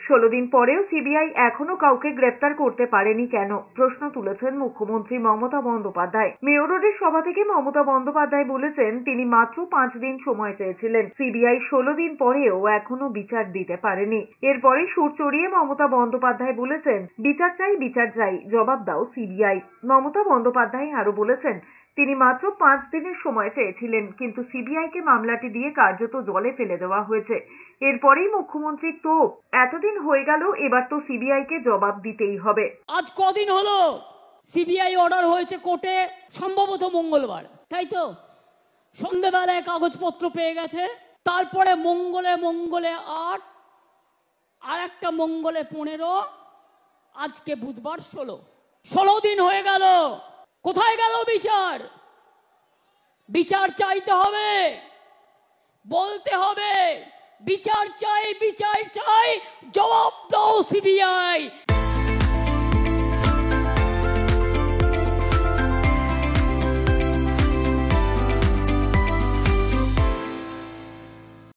16 দিন পরেও সিবিআই এখনো কাউকে গ্রেপ্তার করতে পারেনি কেন? প্রশ্ন তুলেছেন মুখ্যমন্ত্রী মমতা বন্দ্যোপাধ্যায়। মেয়র রোডের সভা থেকে মমতা বন্দ্যোপাধ্যায় বলেছেন তিনি মাত্র 5 দিন সময় চেয়েছিলেন। সিবিআই 16 দিন পরেও এখনো বিচার দিতে পারেনি। এরপরে সুর চড়িয়ে মমতা বন্দ্যোপাধ্যায় বলেছেন বিচার চাই, জবাব দাও সিবিআই। মমতা বন্দ্যোপাধ্যায় আরো বলেছেন তিনি মাত্র 5 দিনের সময় চেয়েছিলেন, কিন্তু সিবিআইকে মামলাটি দিয়ে কার্যত জলে ফেলে দেওয়া হয়েছে। এরপরেই মুখ্যমন্ত্রী তো এতদিন হয়ে গেল, এবার তো সিবিআইকে জবাব দিতেই হবে। আজ কদিন হলো সিবিআই অর্ডার হয়েছে কোর্টে, সম্ভবত মঙ্গলবার, তাই তো? সন্ধ্যেবেলায় কাগজপত্র পেয়ে গেছে, তারপরে মঙ্গলে 8, আর একটা মঙ্গলে 15, আজকে বুধবার 16 দিন হয়ে গেল। কোথায় গেল বিচার? বিচার চাইতে হবে, বলতে হবে বিচার চাই, জবাব দাও সিবিআই।